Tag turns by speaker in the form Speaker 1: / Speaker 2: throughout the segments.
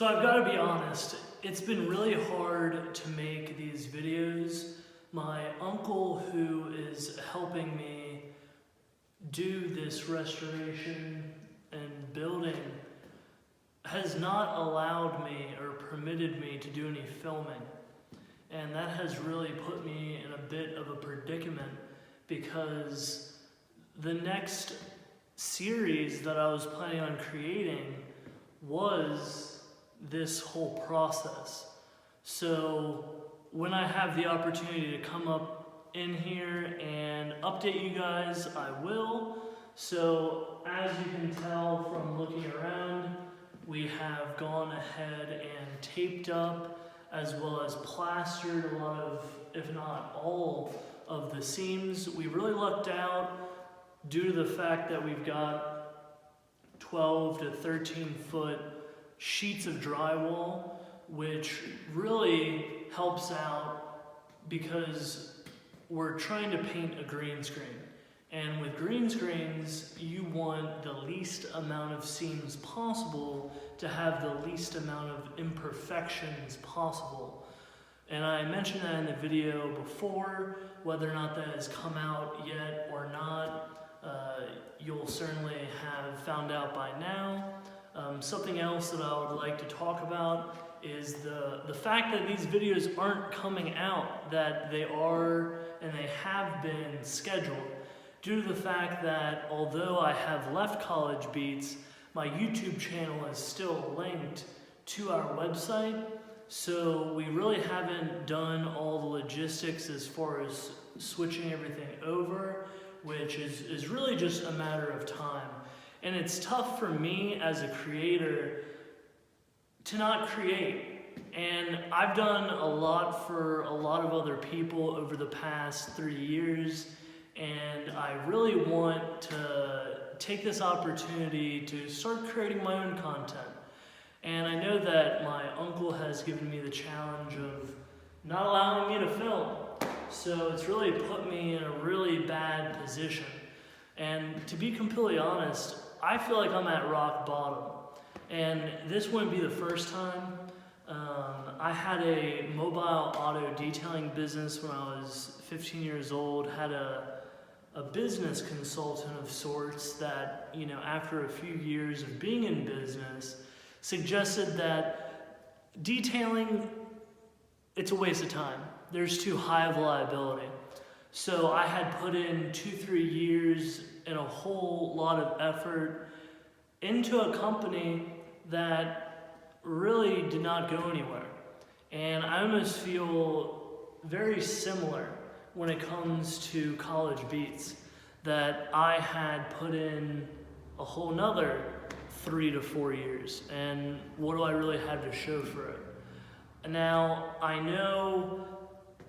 Speaker 1: So I've got to be honest, it's been really hard to make these videos. My uncle, who is helping me do this restoration and building, has not allowed me or permitted me to do any filming. And that has really put me in a bit of a predicament, because the next series that I was planning on creating was this whole process. So when I have the opportunity to come up in here and update you guys, I will. So as you can tell from looking around, we have gone ahead and taped up as well as plastered a lot of, if not all, of the seams. We really lucked out due to the fact that we've got 12 to 13 foot sheets of drywall, which really helps out because we're trying to paint a green screen. And with green screens, you want the least amount of seams possible to have the least amount of imperfections possible. And I mentioned that in the video before. Whether or not that has come out yet or not, you'll certainly have found out by now. Something else that I would like to talk about is the fact that these videos aren't coming out, that they are and they have been scheduled, due to the fact that although I have left College Beats, my YouTube channel is still linked to our website. So we really haven't done all the logistics as far as switching everything over, which is really just a matter of time. And it's tough for me as a creator to not create. And I've done a lot for a lot of other people over the past 3 years, and I really want to take this opportunity to start creating my own content. And I know that my uncle has given me the challenge of not allowing me to film. So it's really put me in a really bad position. And to be completely honest, I feel like I'm at rock bottom. And this wouldn't be the first time. I had a mobile auto detailing business when I was 15 years old, had a business consultant of sorts that, you know, after a few years of being in business, suggested that detailing, it's a waste of time. There's too high of a liability. So I had put in 2-3 years and a whole lot of effort into a company that really did not go anywhere. And I almost feel very similar when it comes to College Beats, that I had put in a whole nother 3 to 4 years, and what do I really have to show for it? Now, I know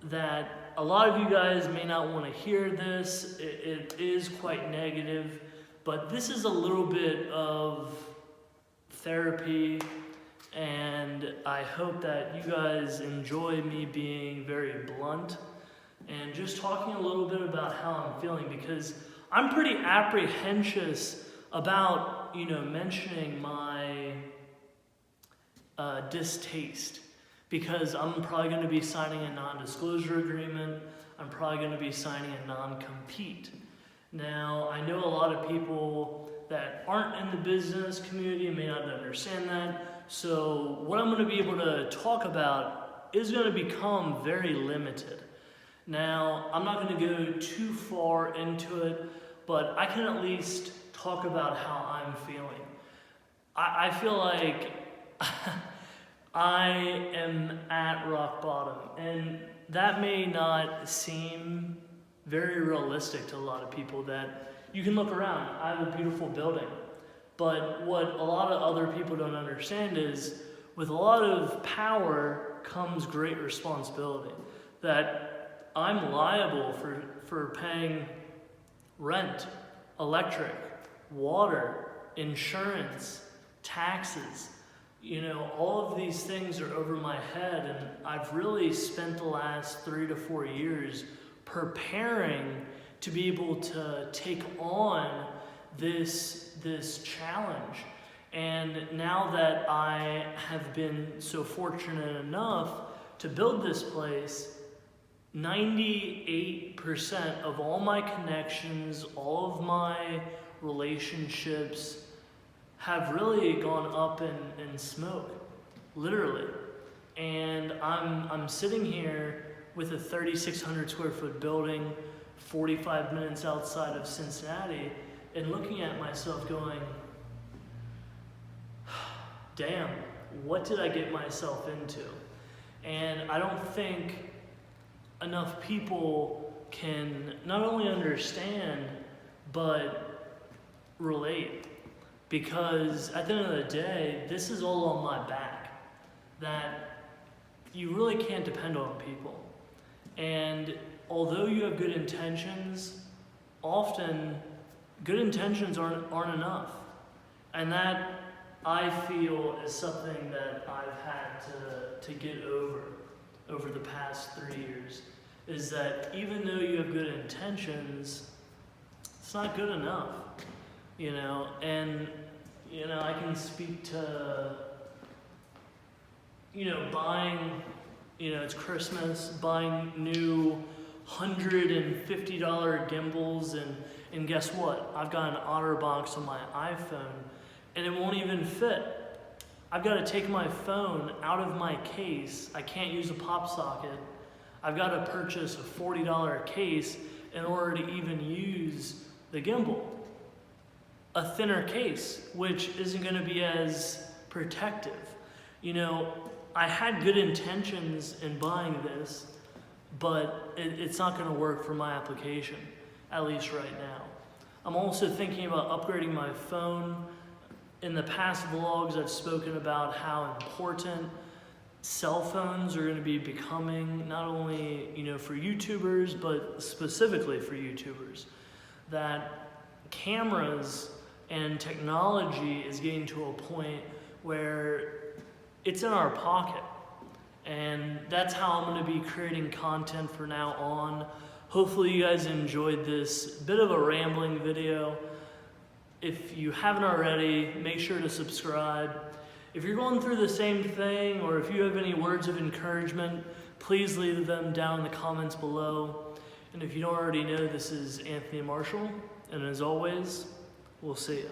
Speaker 1: that a lot of you guys may not want to hear this. It is quite negative, but this is a little bit of therapy, and I hope that you guys enjoy me being very blunt and just talking a little bit about how I'm feeling, because I'm pretty apprehensive about, you know, mentioning my distaste, because I'm probably going to be signing a non-disclosure agreement. I'm probably going to be signing a non-compete. Now, I know a lot of people that aren't in the business community may not understand that. So what I'm going to be able to talk about is going to become very limited. Now, I'm not going to go too far into it, but I can at least talk about how I'm feeling. I feel like I am at rock bottom, and that may not seem very realistic to a lot of people, that you can look around. I have a beautiful building, but what a lot of other people don't understand is with a lot of power comes great responsibility, that I'm liable for paying rent, electric, water, insurance, taxes. You know, all of these things are over my head, and I've really spent the last 3 to 4 years preparing to be able to take on this challenge. And now that I have been so fortunate enough to build this place, 98% of all my connections, all of my relationships have really gone up in smoke, literally. And I'm sitting here with a 3,600 square foot building, 45 minutes outside of Cincinnati, and looking at myself going, damn, what did I get myself into? And I don't think enough people can not only understand, but relate. Because at the end of the day, this is all on my back. That you really can't depend on people. And although you have good intentions, often good intentions aren't enough. And that, I feel, is something that I've had to get over the past 3 years, is that even though you have good intentions, it's not good enough, you know. And, you know, I can speak to, you know, buying, you know, it's Christmas, buying new $150 gimbals, and guess what? I've got an OtterBox on my iPhone, and it won't even fit. I've got to take my phone out of my case. I can't use a pop socket. I've got to purchase a $40 case in order to even use the gimbal. A thinner case, which isn't going to be as protective. You know, I had good intentions in buying this, but it's not going to work for my application, at least right now. I'm also thinking about upgrading my phone. In the past vlogs, I've spoken about how important cell phones are going to be becoming, not only, you know, for YouTubers, but specifically for YouTubers. That cameras and technology is getting to a point where it's in our pocket. And that's how I'm going to be creating content from now on. Hopefully you guys enjoyed this bit of a rambling video. If you haven't already, make sure to subscribe. If you're going through the same thing, or if you have any words of encouragement, please leave them down in the comments below. And if you don't already know, this is Anthony Marshall, and as always, we'll see you.